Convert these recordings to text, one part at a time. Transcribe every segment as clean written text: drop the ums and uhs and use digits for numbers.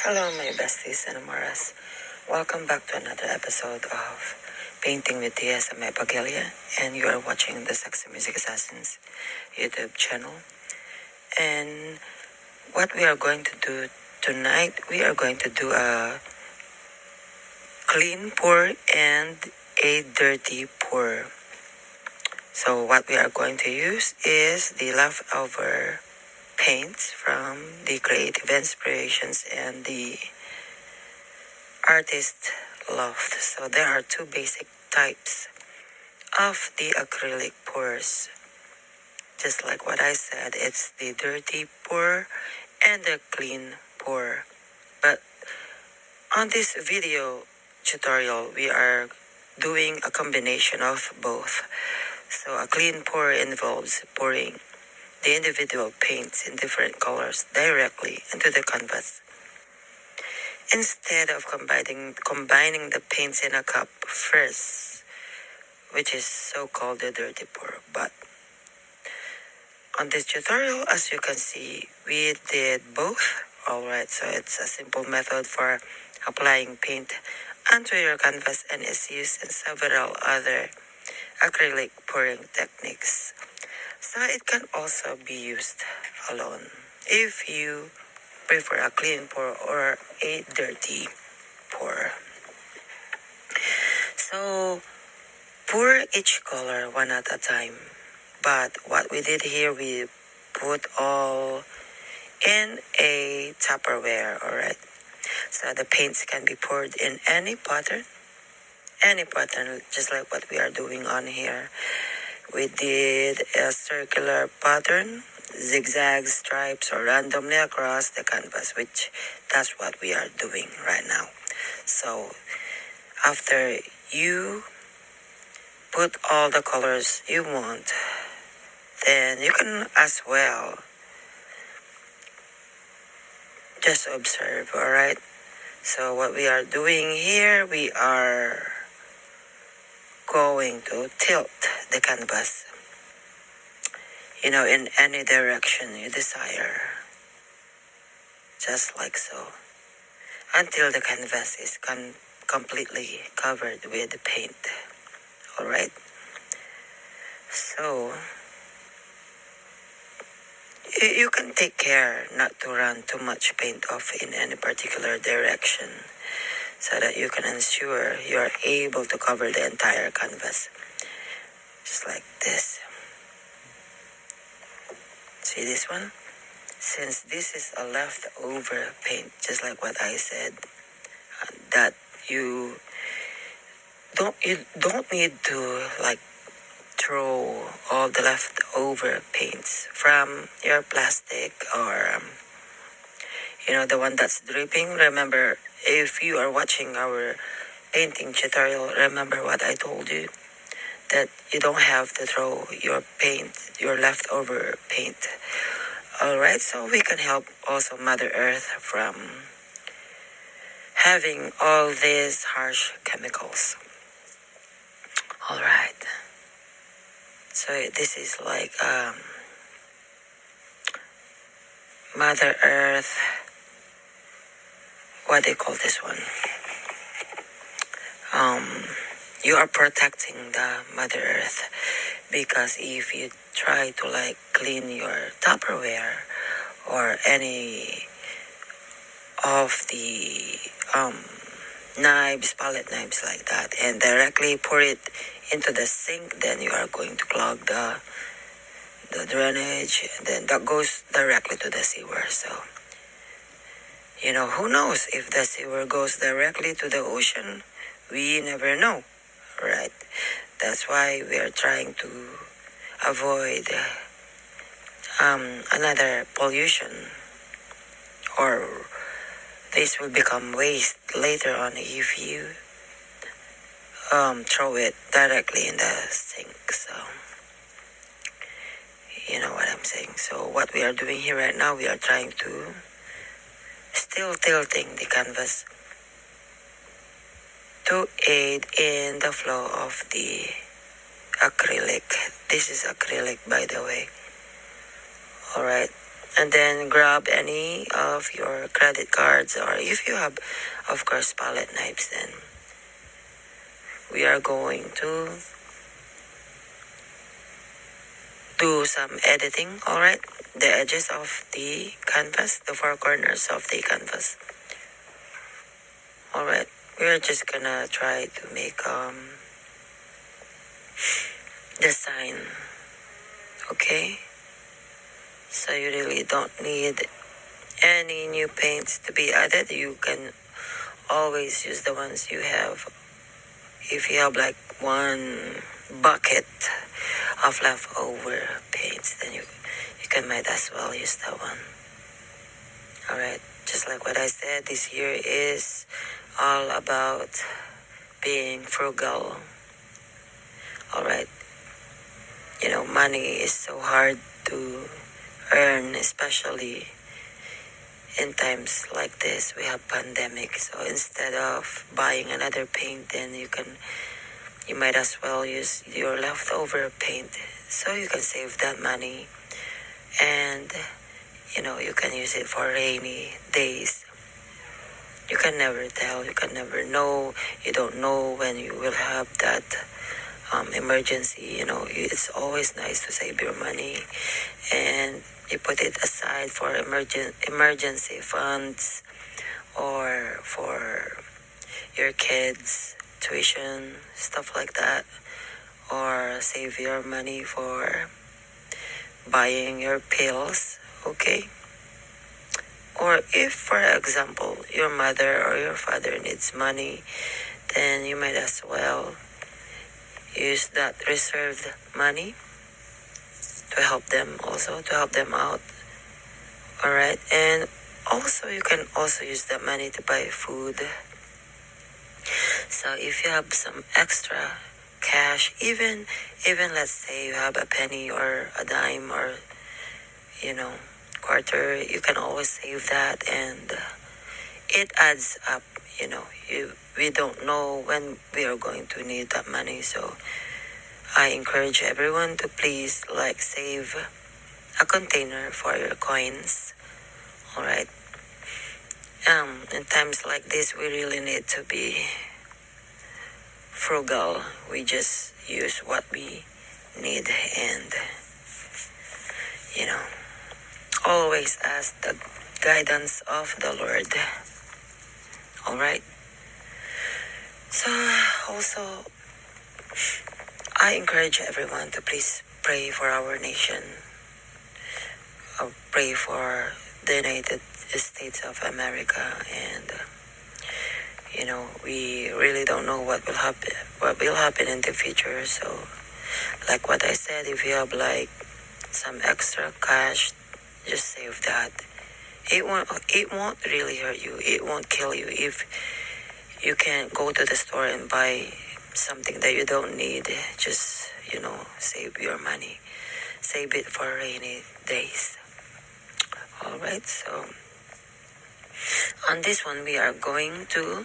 Hello my besties and amoras. Welcome back to another episode of Painting with TSMA Pagalia, and you are watching the Sexy Music Assassins YouTube channel. And what we are going to do tonight, we are going to do a clean pour and a dirty pour. So what we are going to use is the leftover paints from the Creative Inspirations and the Artist Loft. So there are two basic types of the acrylic pours. Just like what I said, it's the dirty pour and the clean pour. But on this video tutorial, we are doing a combination of both. So a clean pour involves pouring the individual paints in different colors directly into the canvas, instead of combining the paints in a cup first, which is so-called the dirty pour. But on this tutorial, as you can see, we did both. Alright, so it's a simple method for applying paint onto your canvas and is used in several other acrylic pouring techniques. So it can also be used alone if you prefer a clean pour or a dirty pour. So pour each color one at a time. But what we did here, we put all in a Tupperware, alright? So the paints can be poured in any pattern, just like what we are doing on here. We did a circular pattern, zigzag stripes, or randomly across the canvas, which that's what we are doing right now. So after you put all the colors you want, then you can as well just observe, alright? So what we are doing here, we are going to tilt the canvas, in any direction you desire, just like so, until the canvas is completely covered with the paint. Alright, so you can take care not to run too much paint off in any particular direction, so that you can ensure you are able to cover the entire canvas, just like this. See this one? Since this is a leftover paint, just like what I said, that you don't need to like throw all the leftover paints from your plastic or the one that's dripping. Remember, if you are watching our painting tutorial, remember what I told you, that you don't have to throw your leftover paint. Alright, so we can help also Mother Earth from having all these harsh chemicals. Alright, so this is like Mother Earth, what do you call this one? You are protecting the Mother Earth, because if you try to like clean your Tupperware or any of the palette knives like that, and directly pour it into the sink, then you are going to clog the drainage, and then that goes directly to the sewer. So who knows if the sewer goes directly to the ocean? We never know, right? That's why we are trying to avoid another pollution, or this will become waste later on if you throw it directly in the sink. So you know what I'm saying. So what we are doing here right now, we are trying to still tilting the canvas to aid in the flow of the acrylic. This is acrylic, by the way. Alright, And then grab any of your credit cards, or if you have, of course, palette knives, then we are going to do some editing, alright? The edges of the canvas, the four corners of the canvas. Alright, we're just gonna try to make design, okay? So you really don't need any new paints to be added. You can always use the ones you have. If you have like one bucket of leftover paints, then you can might as well use that one. Alright, just like what I said, this year is all about being frugal. Alright, you know, money is so hard to earn, especially in times like this. We have pandemic, so instead of buying another paint, then you might as well use your leftover paint, so you can save that money, and you know, you can use it for rainy days. You can never tell, you can never know. You don't know when you will have that emergency. You know, it's always nice to save your money, and you put it aside for emergency funds, or for your kids' tuition, stuff like that, or save your money for buying your pills, okay? Or if, for example, your mother or your father needs money, then you might as well use that reserved money to help them, also to help them out. Alright, and also you can also use that money to buy food. So if you have some extra cash, even let's say you have a penny or a dime, or you know, quarter, you can always save that, and it adds up. You know, we don't know when we are going to need that money, so I encourage everyone to please like save a container for your coins. Alright, in times like this, we really need to be frugal. We just use what we need, and you know, always ask the guidance of the Lord. Alright, so also I encourage everyone to please pray for our nation. Pray for the United States of America, and you know, we really don't know what will happen in the future. So like what I said, if you have like some extra cash, just save that. It won't really hurt you. It won't kill you if you can go to the store and buy something that you don't need. Just, you know, save your money. Save it for rainy days. Alright, so on this one we are going to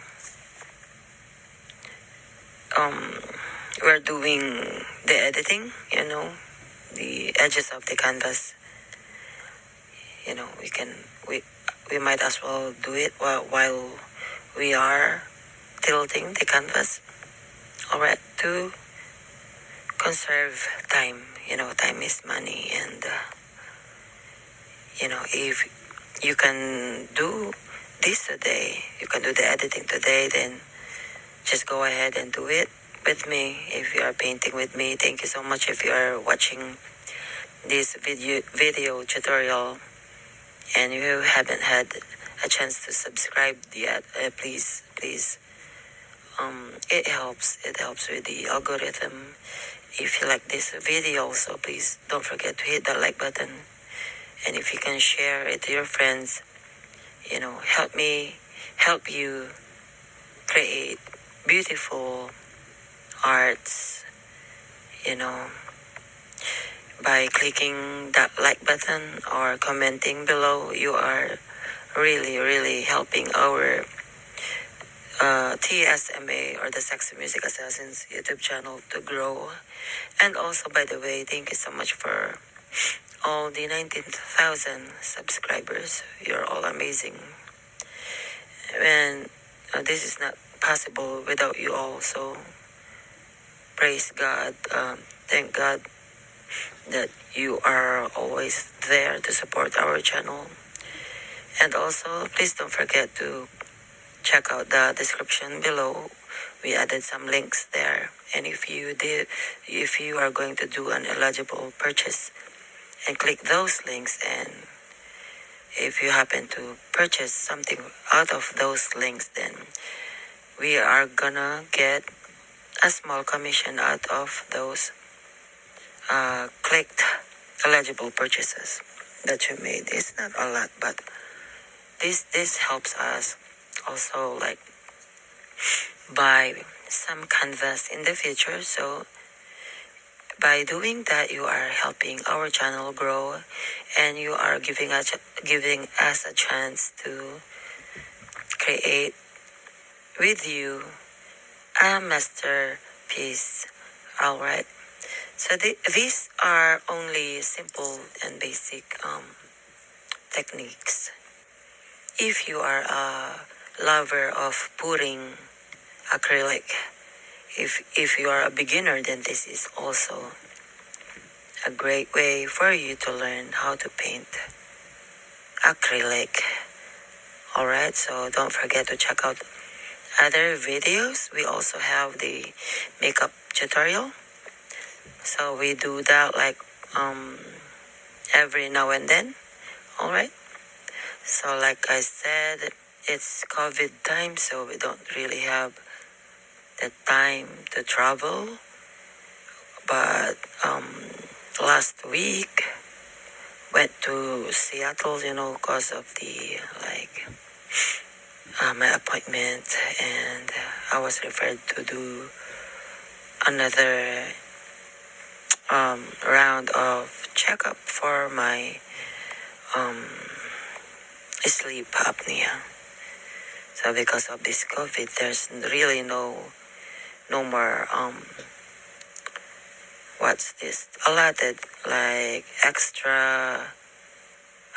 we're doing the editing, you know, the edges of the canvas. You know, we might as well do it while we are tilting the canvas. Alright, to conserve time. You know, time is money, and you know, if you can do this today, you can do the editing today, then just go ahead and do it with me. If you are painting with me, thank you so much. If you are watching this video tutorial and you haven't had a chance to subscribe yet, please, it helps with the algorithm. If you like this video, so please don't forget to hit the like button, and if you can share it to your friends, you know, help you create beautiful arts, you know, by clicking that like button or commenting below. You are really helping our TSMA, or the Sexy Music Assassins YouTube channel, to grow. And also, by the way, thank you so much for all the 19,000 subscribers. You're all amazing. And this is not possible without you all. So praise God. Thank God that you are always there to support our channel. And also, please don't forget to check out the description below. We added some links there. And if you are going to do an eligible purchase, and click those links, and if you happen to purchase something out of those links, then we are gonna get a small commission out of those clicked eligible purchases that you made. It's not a lot, but this helps us also, like, buy some canvas in the future. So by doing that, you are helping our channel grow, and you are giving us a chance to create with you a masterpiece. All right. So these are only simple and basic techniques. If you are a lover of pouring acrylic, if you are a beginner, then this is also a great way for you to learn how to paint acrylic. Alright, so don't forget to check out other videos. We also have the makeup tutorial. So we do that like every now and then. Alright. So like I said, it's COVID time, so we don't really have the time to travel. But last week went to Seattle, because of the my appointment, and I was referred to do another round of checkup for my sleep apnea. So because of this COVID, there's really no more what's this allotted, like, extra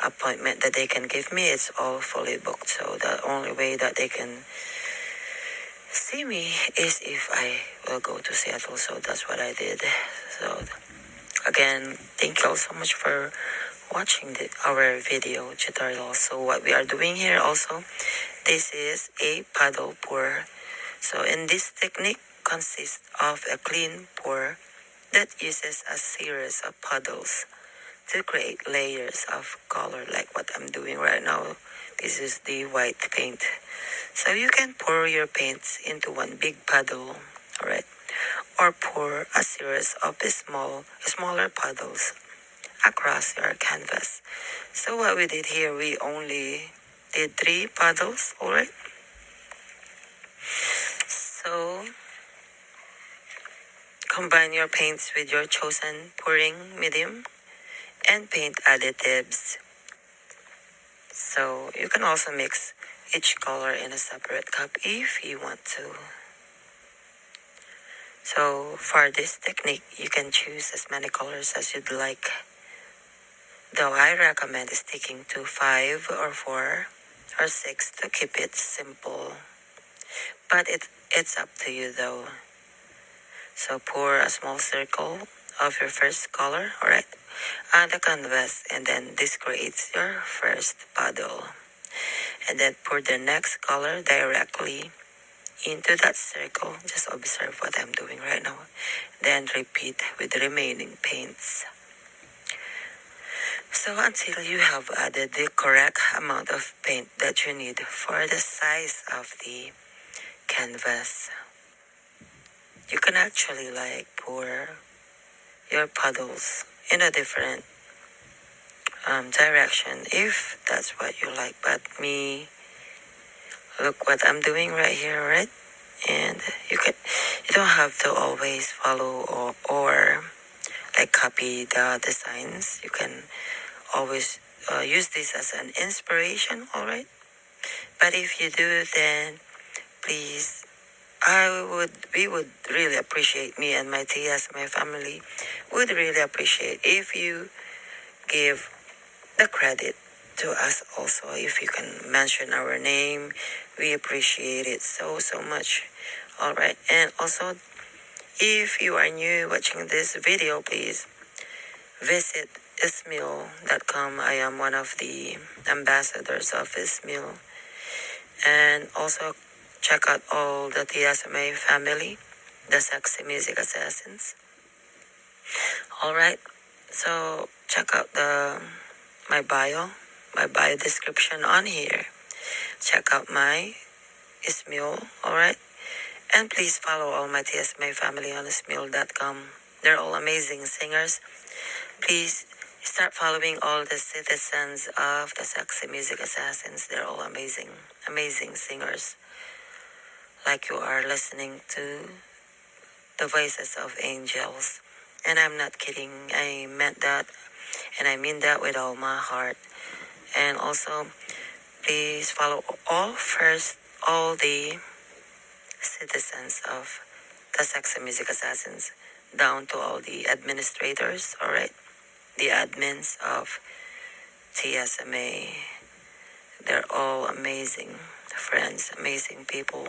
appointment that they can give me. It's all fully booked. So the only way that they can see me is if I will go to Seattle. So that's what I did. So again, thank you all so much for watching our video tutorial. So what we are doing here also, this is a puddle pour. So in this technique consists of a clean pour that uses a series of puddles to create layers of color, like what I'm doing right now. This is the white paint. So you can pour your paints into one big puddle, alright, or pour a series of smaller puddles across your canvas. So what we did here, we only did 3 puddles, alright. So combine your paints with your chosen pouring medium and paint additives. So you can also mix each color in a separate cup if you want to. So for this technique, you can choose as many colors as you'd like, though I recommend sticking to 5 or 4 or 6 to keep it simple. But it's up to you though. So pour a small circle of your first color, alright, on the canvas, and then this creates your first puddle. And then pour the next color directly into that circle. Just observe what I'm doing right now. Then repeat with the remaining paints. So until you have added the correct amount of paint that you need for the size of the canvas, you can actually pour your puddles in a different direction if that's what you like. But me, look what I'm doing right here, right? And you don't have to always follow or copy the designs. You can always use this as an inspiration, alright? But if you do, then please, we would really appreciate, me and my TSMA family would really appreciate if you give the credit to us also. If you can mention our name, we appreciate it so much. Alright, and also if you are new watching this video, please visit ismail.com. I am one of the ambassadors of Ismail. And also check out all the TSMA family, the Sexy Music Assassins. Alright, so check out my bio description on here. Check out my Ismail, alright? And please follow all my TSMA family on ismail.com. They're all amazing singers. Please start following all the citizens of the Sexy Music Assassins. They're all amazing singers. Like you are listening to the voices of angels. And I'm not kidding. I meant that. And I mean that with all my heart. And also, please follow all the citizens of the Sexy Music Assassins, down to all the administrators, alright? The admins of TSMA. They're all amazing friends, amazing people.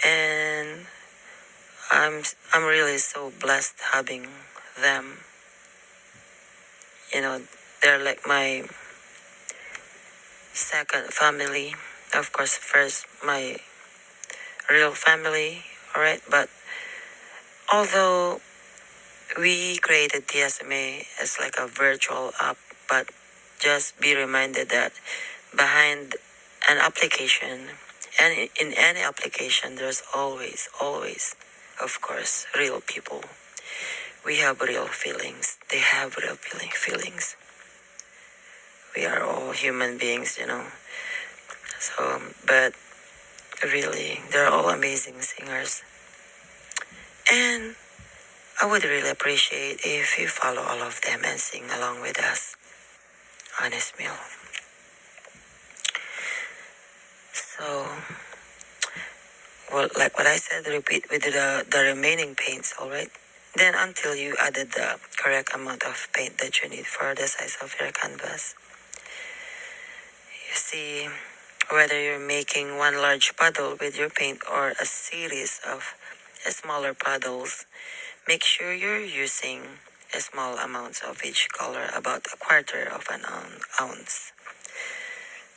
And I'm really so blessed having them. You know, they're like my second family. Of course, first my real family, alright? But although we created TSMA as like a virtual app, but just be reminded that behind an application, and in any application, there's always, of course, real people. We have real feelings. They have real feelings. We are all human beings, you know. So, but really, they're all amazing singers. And I would really appreciate if you follow all of them and sing along with us on Ismail. So, well, like what I said, repeat with the remaining paints, alright? Then until you added the correct amount of paint that you need for the size of your canvas. You see, whether you're making one large puddle with your paint or a series of smaller puddles, make sure you're using small amounts of each color, about 1/4 of an ounce.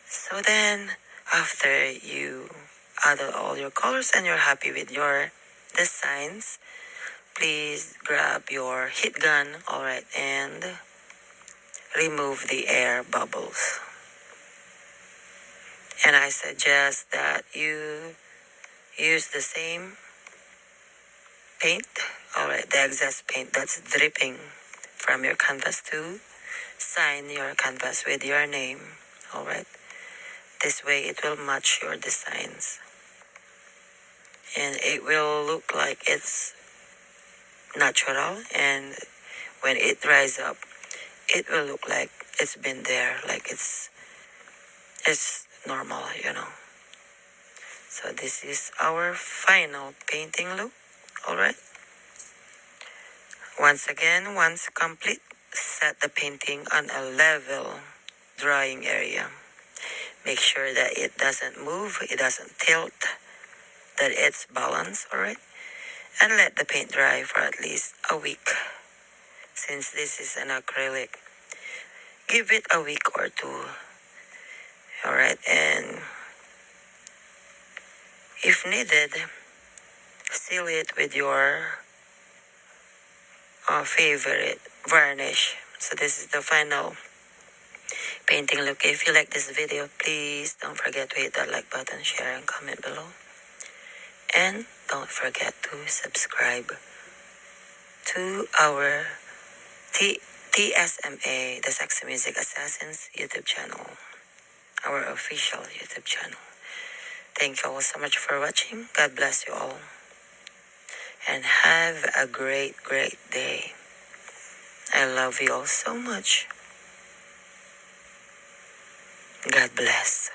So then, after you added all your colors and you're happy with your designs, please grab your heat gun, alright, and remove the air bubbles. And I suggest that you use the same paint, alright, the excess paint that's dripping from your canvas, to sign your canvas with your name, alright. This way it will match your designs. And it will look like it's natural, and when it dries up, it will look like it's been there, like it's normal, you know. So this is our final painting look, alright. Once again, once complete, set the painting on a level drying area. Make sure that it doesn't move, it doesn't tilt, that it's balanced, alright. And let the paint dry for at least a week. Since this is an acrylic, give it a week or two, alright. And if needed, seal it with your favorite varnish. So this is the final painting look. If you like this video, please don't forget to hit that like button, share, and comment below. And don't forget to subscribe to our TSMA, the Sexy Music Assassins YouTube channel, our official YouTube channel. Thank you all so much for watching. God bless you all. And have a great day. I love you all so much. God bless.